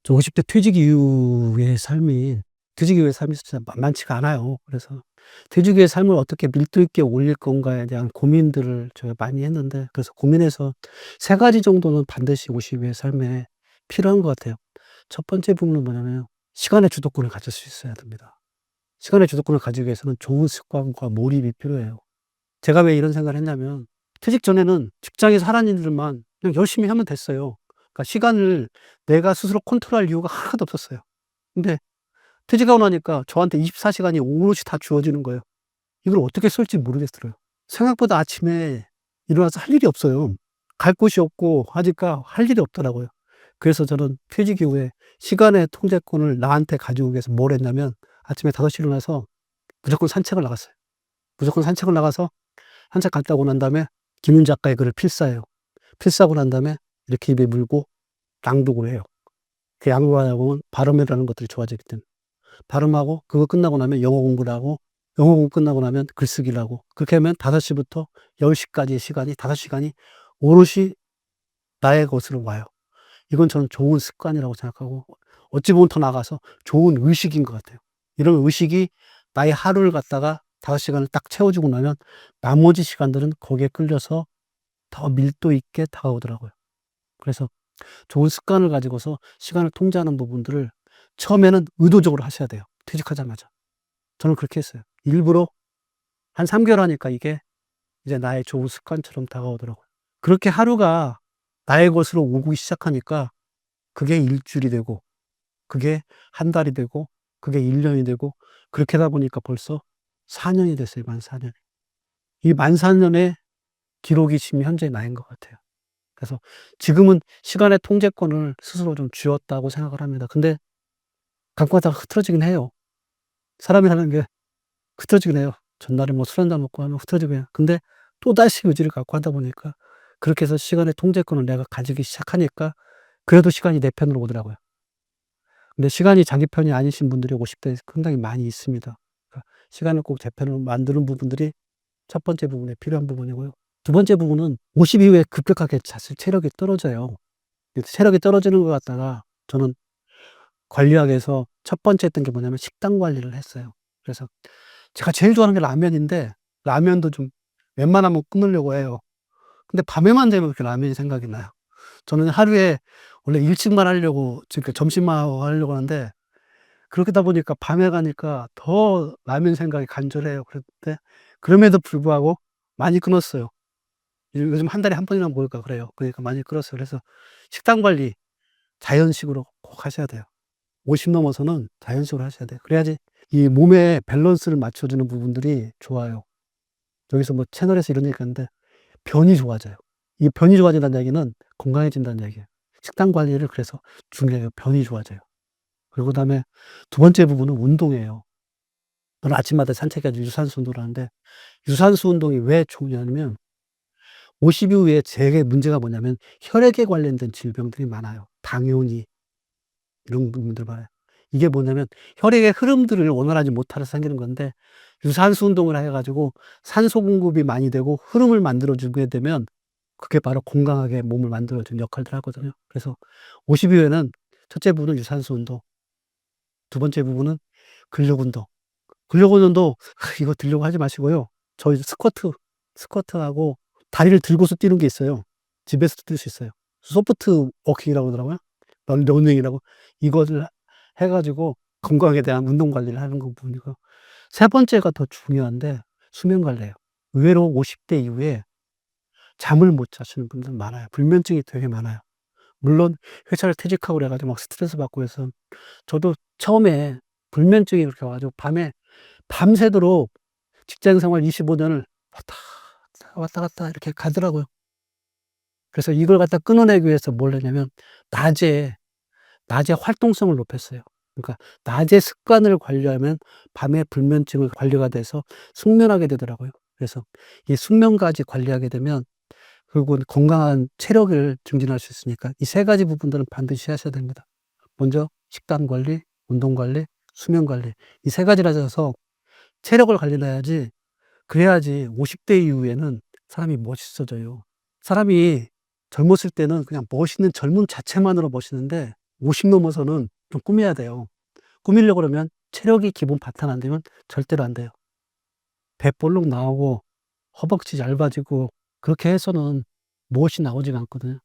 저 50대 퇴직 이후의 삶이 진짜 만만치가 않아요. 그래서 퇴직 후의 삶을 어떻게 밀도 있게 올릴 건가에 대한 고민들을 제가 많이 했는데, 그래서 고민해서 세 가지 정도는 반드시 50 이후의 삶에 필요한 것 같아요. 첫 번째 부분은 뭐냐면 시간의 주도권을 가질 수 있어야 됩니다. 시간의 주도권을 가지기 위해서는 좋은 습관과 몰입이 필요해요. 제가 왜 이런 생각을 했냐면, 퇴직 전에는 직장에서 하라는 일들만 그냥 열심히 하면 됐어요. 그러니까 시간을 내가 스스로 컨트롤할 이유가 하나도 없었어요. 근데 퇴직하고 나니까 저한테 24 시간이 오롯이 다 주어지는 거예요. 이걸 어떻게 쓸지 모르겠더라고요. 생각보다 아침에 일어나서 할 일이 없어요. 갈 곳이 없고 하니까 할 일이 없더라고요. 그래서 저는 퇴직 이후에 시간의 통제권을 나한테 가지고 위해서 뭘 했냐면, 아침에 5 시에 일어나서 무조건 산책을 나갔어요. 무조건 산책을 나가서 산책 갔다 오고 난 다음에 김윤 작가의 글을 필사해요. 필사하고 난 다음에 이렇게 입에 물고 낭독을 해요. 그 낭독하다 보면 발음이라는 것들이 좋아지기 때문에. 발음하고 그거 끝나고 나면 영어 공부를 하고, 영어 공부 끝나고 나면 글쓰기를 하고, 그렇게 하면 5 시부터 10 시까지의 시간이, 5 시간이 오롯이 나의 것으로 와요. 이건 저는 좋은 습관이라고 생각하고, 어찌 보면 더 나아가서 좋은 의식인 것 같아요. 이런 의식이 나의 하루를 갖다가 5 시간을 딱 채워주고 나면 나머지 시간들은 거기에 끌려서 더 밀도 있게 다가오더라고요. 그래서 좋은 습관을 가지고서 시간을 통제하는 부분들을 처음에는 의도적으로 하셔야 돼요, 퇴직하자마자. 저는 그렇게 했어요. 일부러 한 3 개월 하니까 이게 이제 나의 좋은 습관처럼 다가오더라고요. 그렇게 하루가 나의 것으로 오기 시작하니까 그게 일 주일이 되고, 그게 한 달이 되고, 그게 1 년이 되고, 그렇게 하다 보니까 벌써 4 년이 됐어요, 만 4 년이. 이 만 4 년의 기록이 지금 현재 나인 것 같아요. 그래서 지금은 시간의 통제권을 스스로 좀 쥐었다고 생각을 합니다. 근데 가끔 가다가 흐트러지긴 해요. 사람이라는 게 흐트러지긴 해요. 전날에 뭐 술 한잔 먹고 하면 흐트러지고 해요. 근데 또다시 의지를 갖고 하다 보니까, 그렇게 해서 시간의 통제권을 내가 가지기 시작하니까 그래도 시간이 내 편으로 오더라고요. 근데 시간이 자기 편이 아니신 분들이 50 대에 상당히 많이 있습니다. 그러니까 시간을 꼭 제 편으로 만드는 부분들이 첫 번째 부분에 필요한 부분이고요. 두 번째 부분은 50 이후에 급격하게 사실 체력이 떨어져요. 그래서 체력이 떨어지는 것 같다가 저는 관리하기 위해서 첫 번째 했던 게 뭐냐면 식단 관리를 했어요. 그래서 제가 제일 좋아하는 게 라면인데, 라면도 좀 웬만하면 끊으려고 해요. 근데 밤에만 되면 그렇게 라면이 생각이 나요. 저는 하루에 원래 일찍만 하려고, 그러니까 점심만 하려고 하는데, 그러다 보니까 밤에 가니까 더 라면 생각이 간절해요. 그런데 그럼에도 불구하고 많이 끊었어요. 요즘 한 달에 한 번이나 먹을까 그래요. 그러니까 많이 끊었어요. 그래서 식단 관리 자연식으로 꼭 하셔야 돼요. 50 넘어서는 자연식으로 하셔야 돼요. 그래야지 이 몸의 밸런스를 맞춰주는 부분들이 좋아요. 여기서 뭐 채널에서 이런 얘기가 있는데, 변이 좋아져요. 이 변이 좋아진다는 얘기는 건강해진다는 얘기예요. 식단 관리를 그래서 중요해요. 변이 좋아져요. 그리고 그다음에 두 번째 부분은 운동이에요. 저는 아침마다 산책해서 유산소 운동을 하는데, 유산소 운동이 왜 좋냐면 50 이후에 제게 문제가 뭐냐면 혈액에 관련된 질병들이 많아요. 당뇨니 이런 부분들 많아요. 이게 뭐냐면 혈액의 흐름들을 원활하지 못해서 생기는 건데, 유산소 운동을 해 가지고 산소 공급이 많이 되고 흐름을 만들어 주게 되면 그게 바로 건강하게 몸을 만들어 주는 역할들을 하거든요. 그래서 50 이후에는 첫째 부분은 유산소 운동, 두 번째 부분은 근력 운동. 근력 운동도 이거 들려고 하지 마시고요. 저희 스쿼트하고 다리를 들고서 뛰는 게 있어요. 집에서도 뛸 수 있어요. 소프트 워킹이라고 그러더라고요. 러닝이라고. 이거를 해 가지고 건강에 대한 운동 관리를 하는 거 부분이고, 세 번째가 더 중요한데 수면 관리예요. 의외로 50대 이후에 잠을 못 자시는 분들 많아요. 불면증이 되게 많아요. 물론 회사를 퇴직하고 그래 가지고 막 스트레스 받고 해서, 저도 처음에 불면증이 그렇게 와 가지고 밤새도록 직장 생활 25 년을 왔다 갔다 이렇게 가더라고요. 그래서 이걸 갖다 끊어내기 위해서 뭘 했냐면, 낮에 낮에 활동성을 높였어요. 그러니까 낮에 습관을 관리하면 밤에 불면증을 관리가 돼서 숙면하게 되더라고요. 그래서 이 숙면까지 관리하게 되면 결국은 건강한 체력을 증진할 수 있으니까 이 세 가지 부분들은 반드시 하셔야 됩니다. 먼저 식단 관리, 운동 관리, 수면 관리, 이 세 가지를 하셔서 체력을 관리해야지, 그래야지 50대 이후에는 사람이 멋있어져요. 사람이 젊었을 때는 그냥 멋있는 젊음 자체만으로 멋있는데, 50 넘어서는 좀 꾸며야 돼요. 꾸미려고 그러면 체력이 기본 바탕 안 되면 절대로 안 돼요. 배 볼록 나오고 허벅지 얇아지고 그렇게 해서는 무엇이 나오지가 않거든요.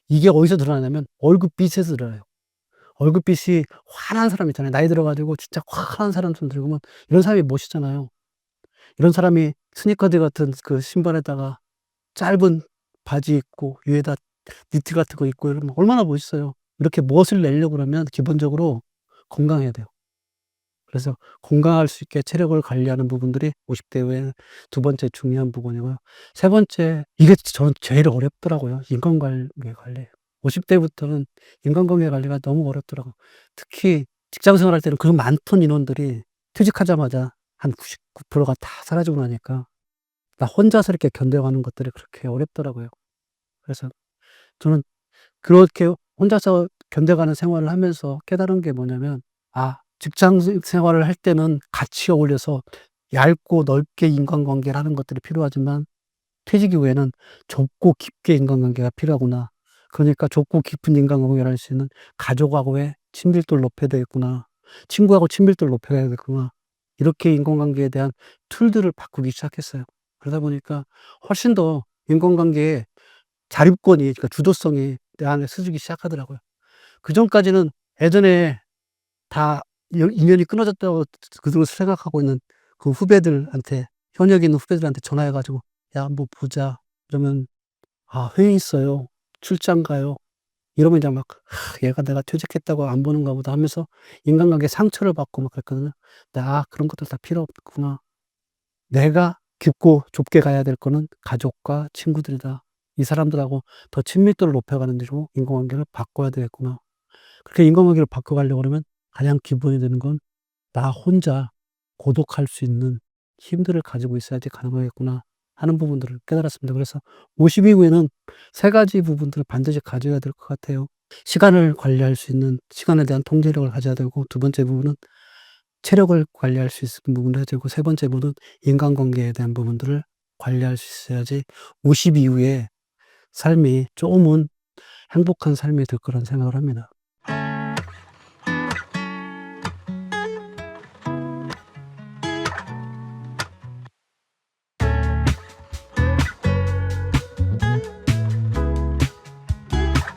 이게 어디서 드러나냐면 얼굴빛에서 드러나요. 얼굴빛이 환한 사람 있잖아요. 나이 들어 가지고 진짜 환한 사람처럼 들으면 이런 사람이 멋있잖아요. 이런 사람이 스니커즈 같은 그 신발에다가 짧은 바지 입고 위에다 니트 같은 거 입고 이러면 얼마나 멋있어요. 이렇게 멋을 내려고 그러면 기본적으로 건강해야 돼요. 그래서 건강할 수 있게 체력을 관리하는 부분들이 50대 이후에 두 번째 중요한 부분이고요. 세 번째 이게 저는 제일 어렵더라고요. 인간관계 관리. 50 대부터는 인간관계 관리가 너무 어렵더라고요. 특히 직장 생활할 때는 그 많던 인원들이 퇴직하자마자 한 99%가 다 사라지고 나니까 나 혼자서 이렇게 견뎌가는 것들이 그렇게 어렵더라고요. 그래서 저는 그렇게 혼자서 견뎌가는 생활을 하면서 깨달은 게 뭐냐면, 아 직장 생활을 할 때는 같이 어울려서 얇고 넓게 인간관계를 하는 것들이 필요하지만 퇴직 이후에는 좁고 깊게 인간관계가 필요하구나. 그러니까 좁고 깊은 인간관계를 할 수 있는 가족하고의 친밀도를 높여야 되겠구나. 친구하고 친밀도를 높여야 되겠구나. 이렇게 인간관계에 대한 툴들을 바꾸기 시작했어요. 그러다 보니까 훨씬 더 인간관계에 자립권이, 그러니까 주도성이 내 안에 서주기 시작하더라고요. 그전까지는 예전에 다 인연이 끊어졌다고 그들을 생각하고 있는 그 후배들한테, 현역에 있는 후배들한테 전화해 가지고 "야 뭐 보자." 그러면 "아 회의 있어요. 출장 가요." 이러면 이제 막 '얘가 내가 퇴직했다고 안 보는가 보다.' 하면서 인간관계에 상처를 받고 막 그랬거든요. 근데 '아 그런 것들 다 필요 없구나. 내가 깊고 좁게 가야 될 거는 가족과 친구들이다. 이 사람들하고 더 친밀도를 높여가는 데로 인간관계를 바꿔야 되겠구나.' 그렇게 인간관계를 바꿔가려고 그러면 가장 기본이 되는 건 '나 혼자 고독할 수 있는 힘들을 가지고 있어야지 가능하겠구나.' 하는 부분들을 깨달았습니다. 그래서 50 이후에는 세 가지 부분들을 반드시 가져야 될 것 같아요. 시간을 관리할 수 있는, 시간에 대한 통제력을 가져야 되고, 두 번째 부분은 체력을 관리할 수 있는 부분을 해야 되고, 세 번째 부분은 인간관계에 대한 부분들을 관리할 수 있어야지 50 이후에 삶이 쪼금은 행복한 삶이 될 거라는 생각을 합니다.